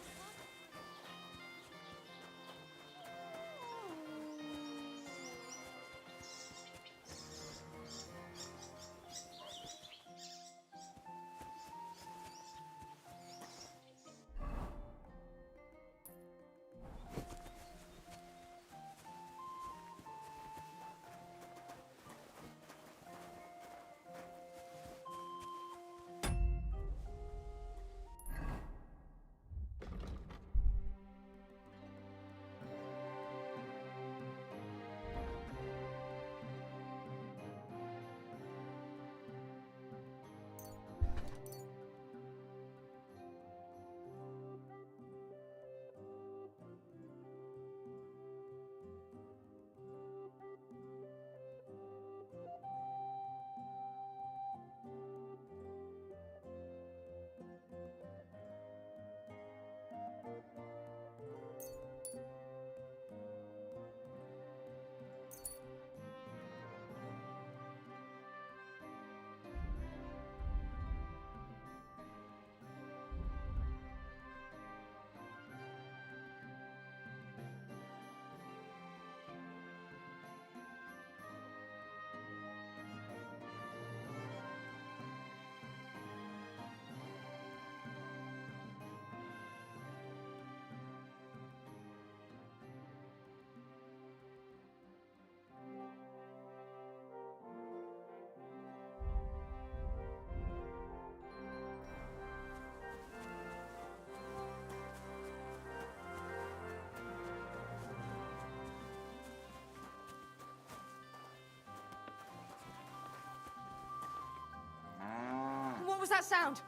What was that sound?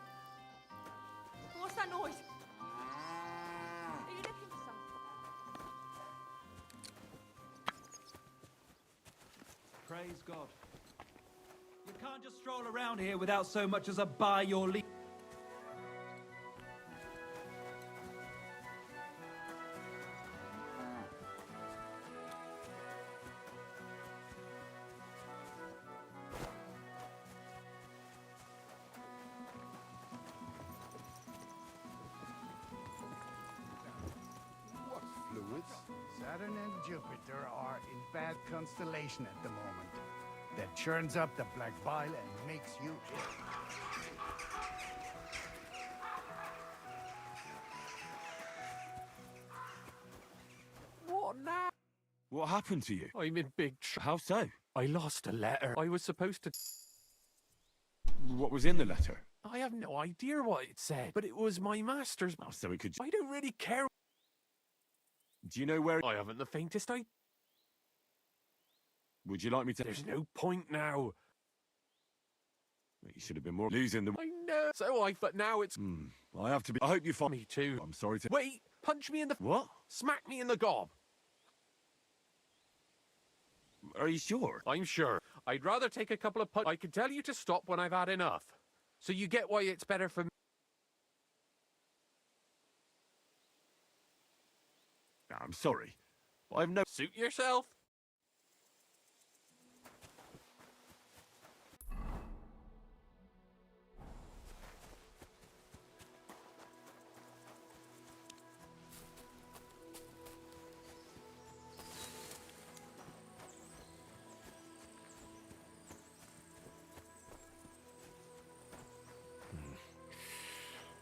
What's that noise? Are you looking for something? Praise God. You can't just stroll around here without so much as a by your leave. Saturn and Jupiter are in bad constellation at the moment. That churns up the black bile and makes you ill. What now? What happened to you? I'm in big trouble. How so? I lost a letter. I was supposed to... What was in the letter? I have no idea what it said, but it was my master's. Oh, so it could... I don't really care. Do you know where... I haven't the faintest idea. Would you like me to... There's no point now. You should have been more losing the... I know. So I thought now it's... I have to be... I hope you find... Me too. I'm sorry to... Wait! Punch me in the... What? Smack me in the gob. Are you sure? I'm sure. I'd rather take a couple of punch... I can tell you to stop when I've had enough. So you get why it's better for me. I'm sorry. I've no... Suit yourself.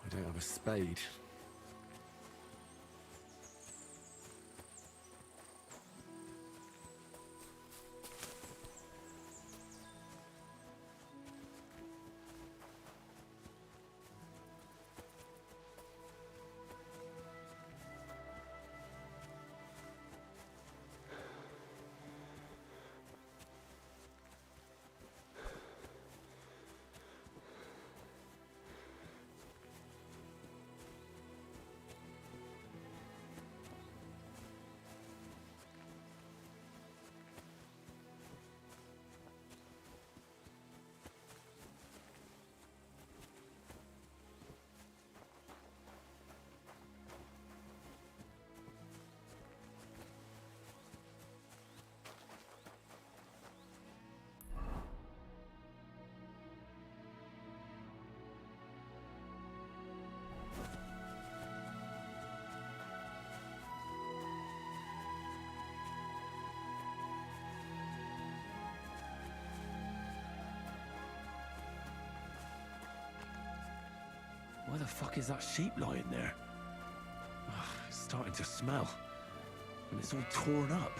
I don't have a spade. Why the fuck is that sheep lying there? Ugh, it's starting to smell. And it's all torn up.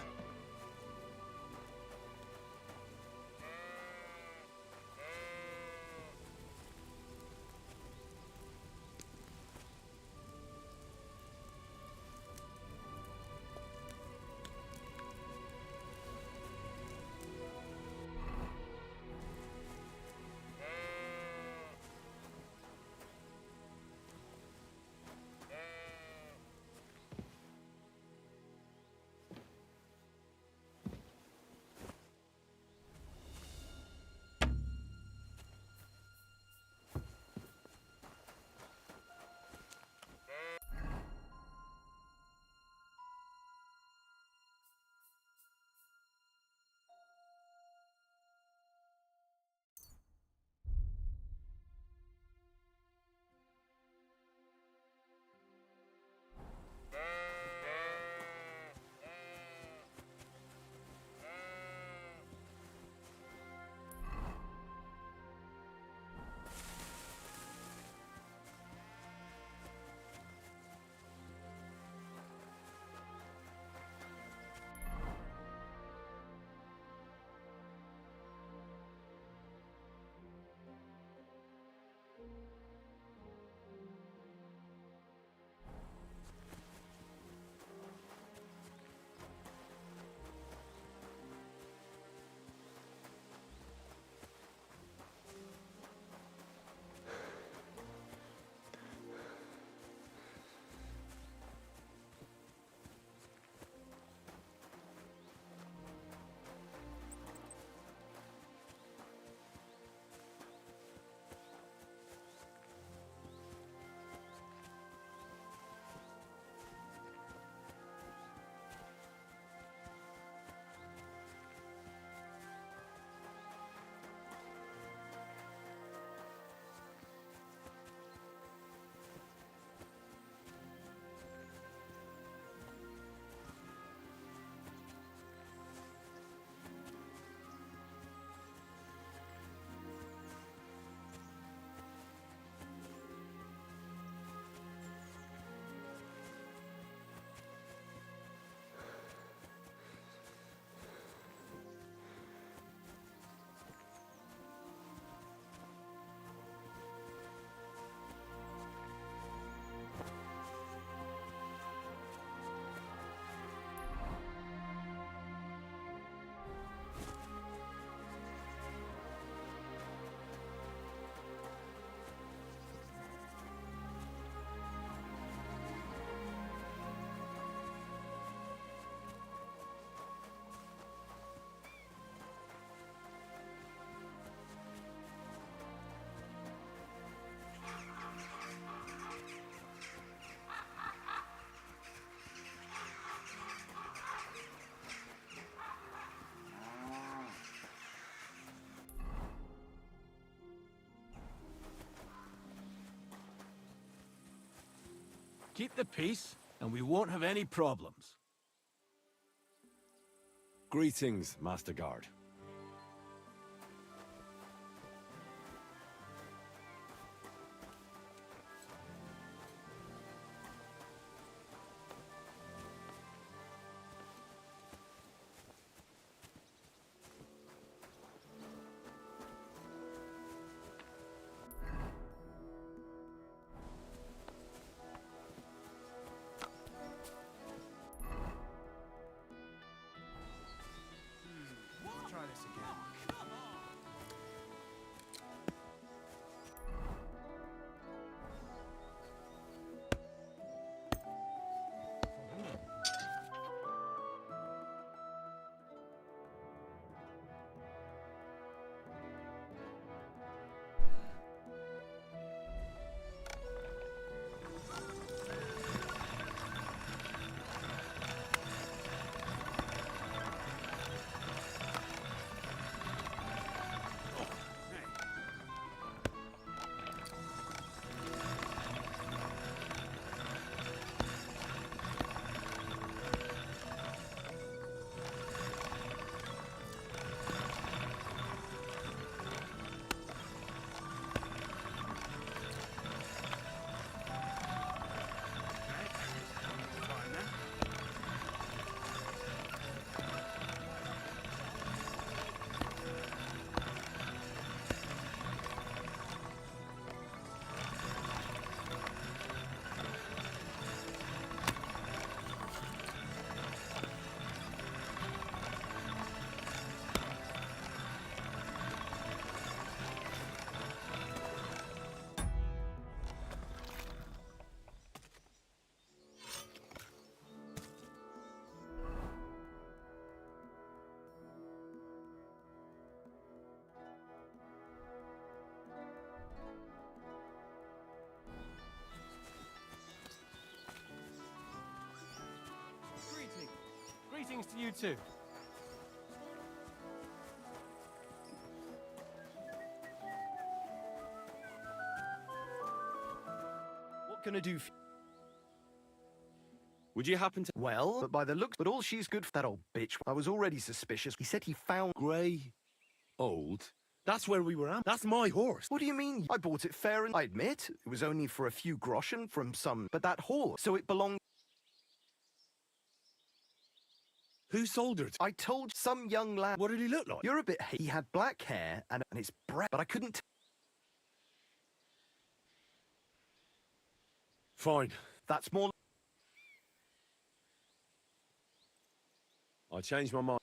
Keep the peace, and we won't have any problems. Greetings, Master Guard. Let's try this again. Greetings to you too. What can I do for Would you happen to... Well, but by the looks... But all she's good for that old bitch. I was already suspicious. He said he found... Grey. Old. That's where we were at. That's my horse. What do you mean? I bought it fair and... I admit, it was only for a few groschen from some... But that horse, so it belonged... Who sold her? I told some young lad... What did he look like? You're a bit... He had black hair and it's brown, but I couldn't... Fine. That's more... I changed my mind.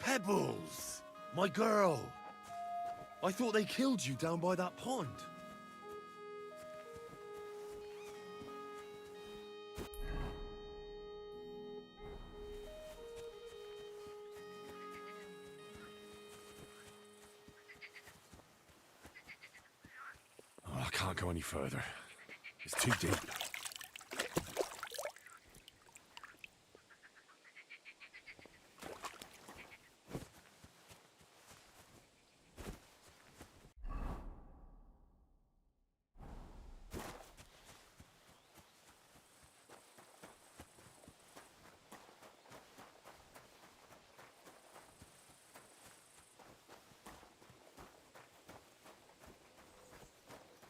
Pebbles! My girl! I thought they killed you down by that pond. Oh, I can't go any further. It's too deep.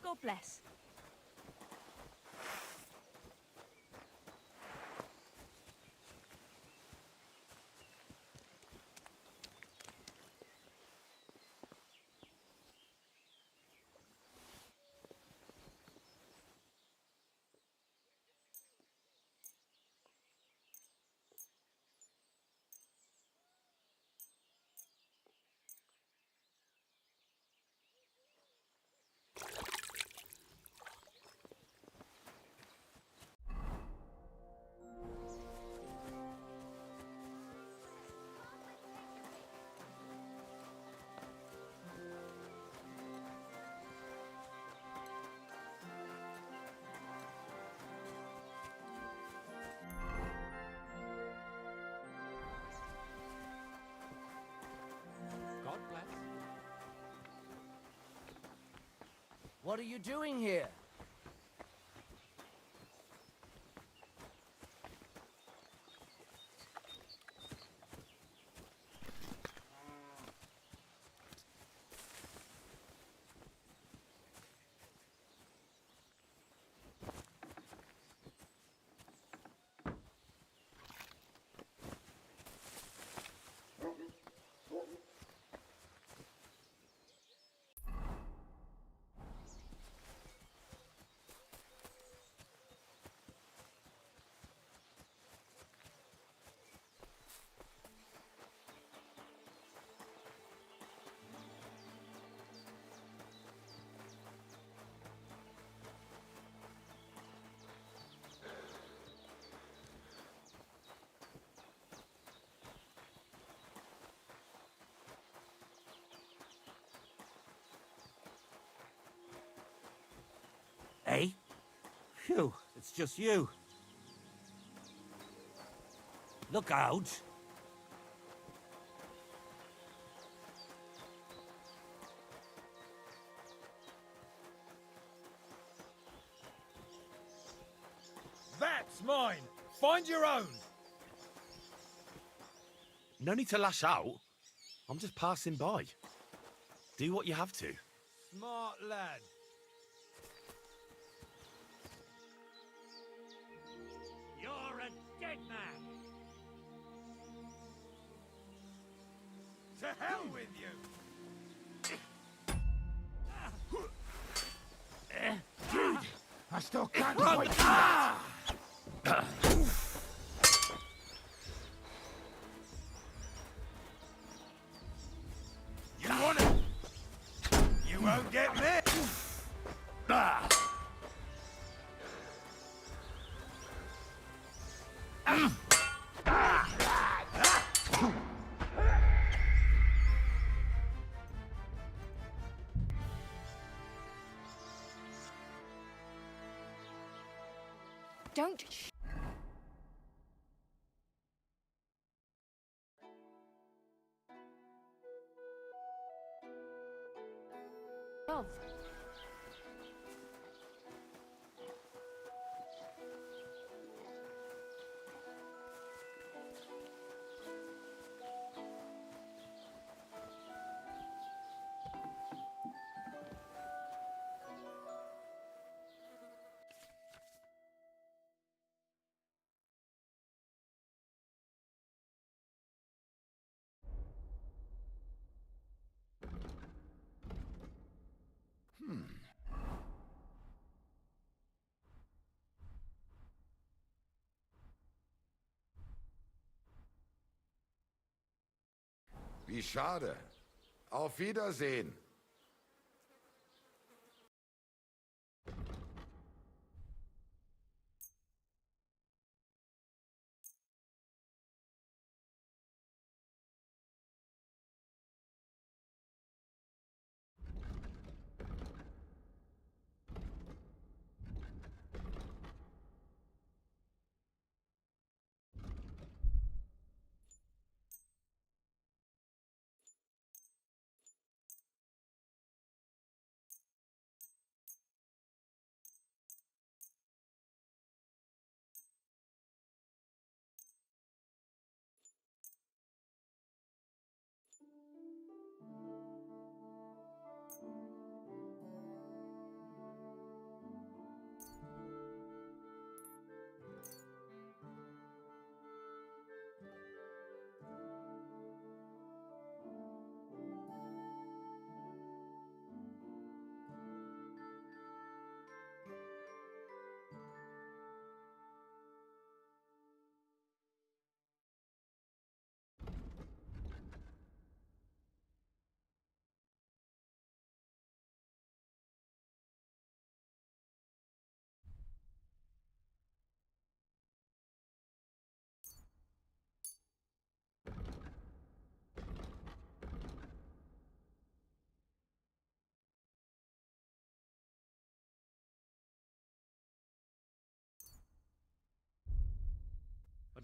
God bless. What are you doing here? Eh? Phew, it's just you. Look out. That's mine! Find your own! No need to lash out. I'm just passing by. Do what you have to. Smart lad. You're a dead man. To hell with you! Dude, I still can't Run! quite Ah! You want it? You won't get me! Ah. Don't. Love. Wie schade. Auf Wiedersehen.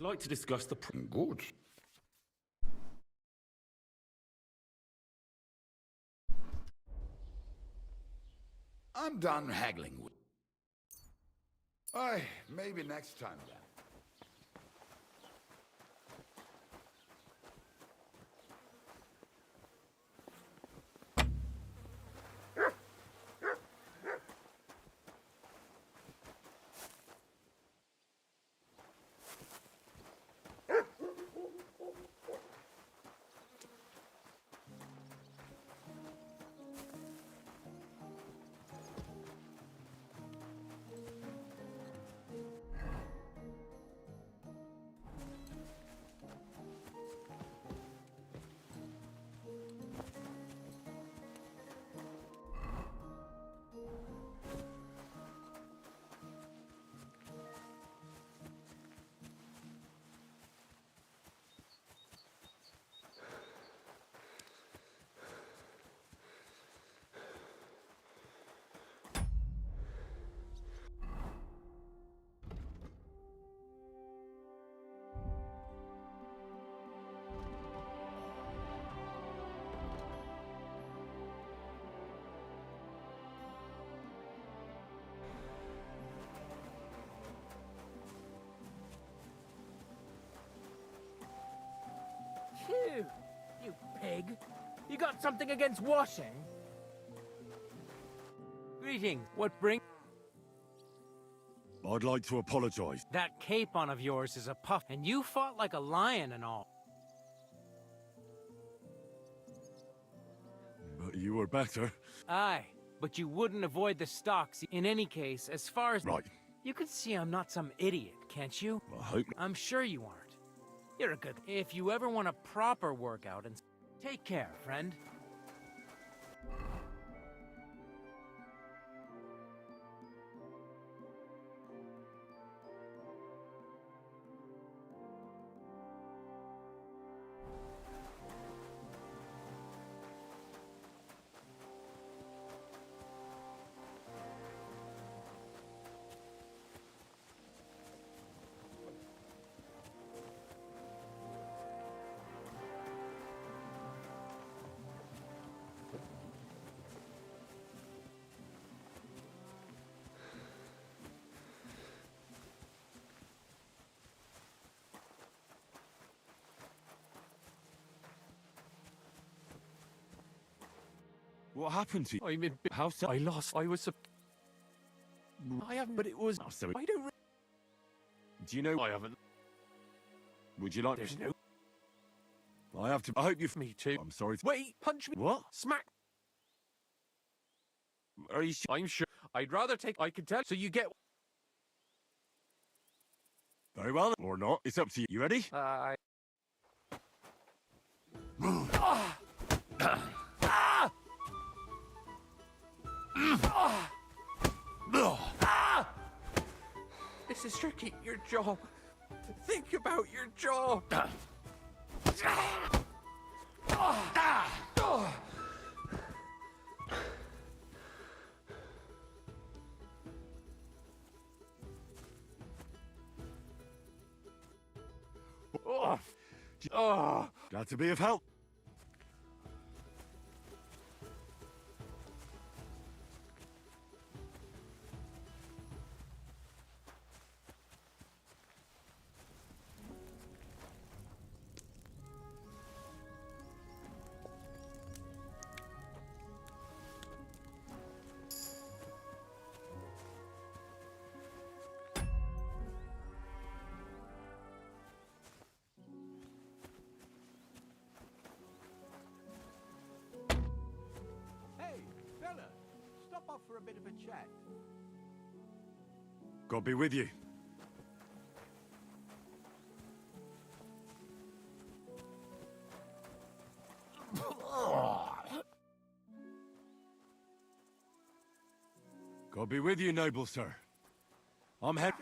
I'd like to discuss the... Gut. I'm done haggling with. Aye, maybe next time then. Phew, you pig. You got something against washing? Greetings. What bring... I'd like to apologize. That capon of yours is a puff, and you fought like a lion and all. But you were better. Aye, but you wouldn't avoid the stocks. In any case, as far as... Right. You can see I'm not some idiot, can't you? I hope... I'm sure you aren't. You're a good... If you ever want a proper workout and... Take care, friend. What happened to you? I'm in house. I lost. I was. I haven't, but it was. So I don't. Do you know? I haven't. Would you like? There's no. I have to. I hope you. Me too. I'm sorry. Wait, punch me. What? Smack. Are you? I'm sure. I'd rather take. I can tell. So you get. Very well, or not. It's up to you. You ready? This is tricky. Your jaw. Think about your jaw. Glad to be of help. Stop off for a bit of a chat. God be with you. God be with you, noble sir. I'm head.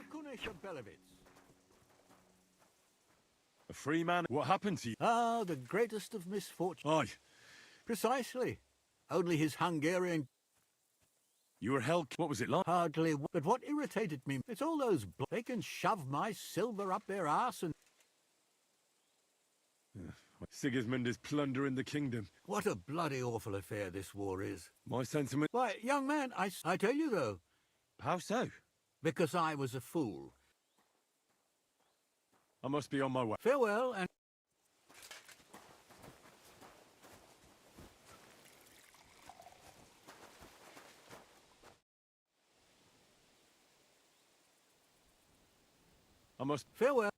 A free man. What happened to you? Ah, the greatest of misfortunes. Aye. Precisely. Only his Hungarian... You were held... What was it like? Hardly... But what irritated me, it's all those... They can shove my silver up their arse and... Sigismund is plundering the kingdom. What a bloody awful affair this war is. My sentiment... Why, young man, I tell you though. How so? Because I was a fool. I must be on my way. Farewell, and... I must... Farewell.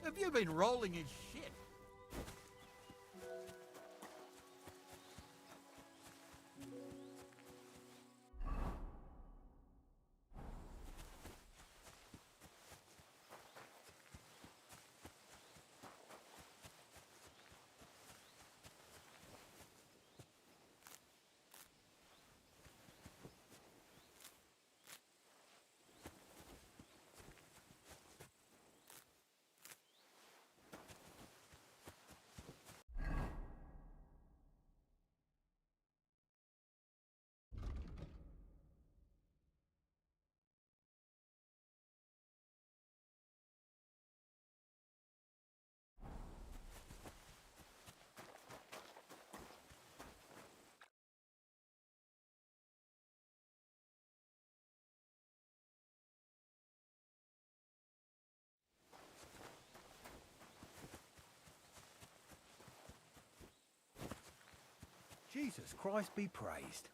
Have you been rolling in shit? Jesus Christ be praised.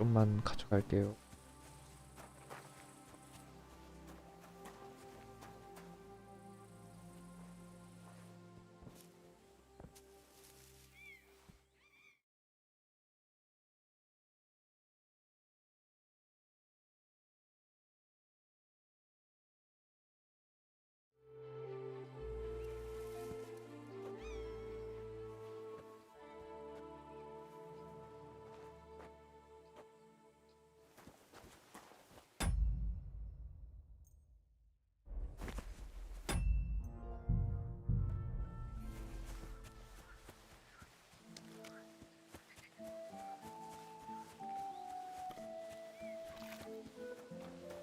좀만 가져갈게요.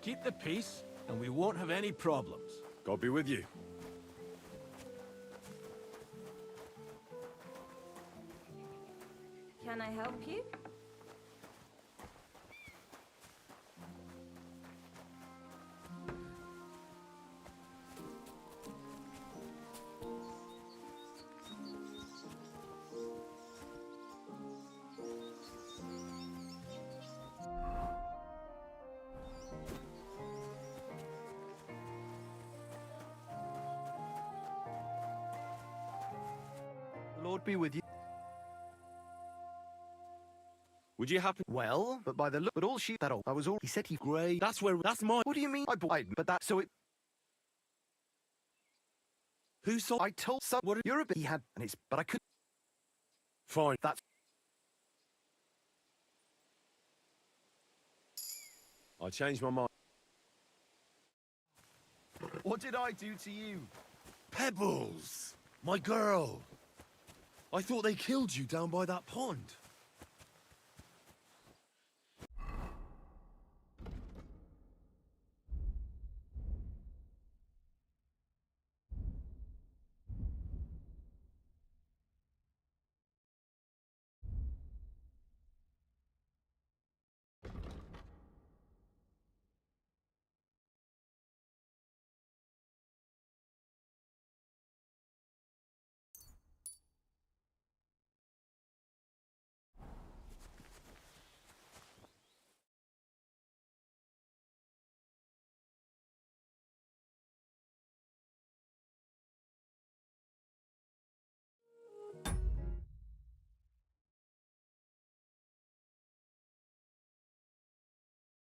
Keep the peace, and we won't have any problems. God be with you. Can I help you? The Lord be with you. Would you happen? Well, but by the look, but all she that old. I was all. He said he grey. That's my. What do you mean? I bought, but that so it. Who saw? I told some. What you're a bit. He had, and it's. But I could. Fine. That's. I changed my mind. What did I do to you? Pebbles, my girl. I thought they killed you down by that pond.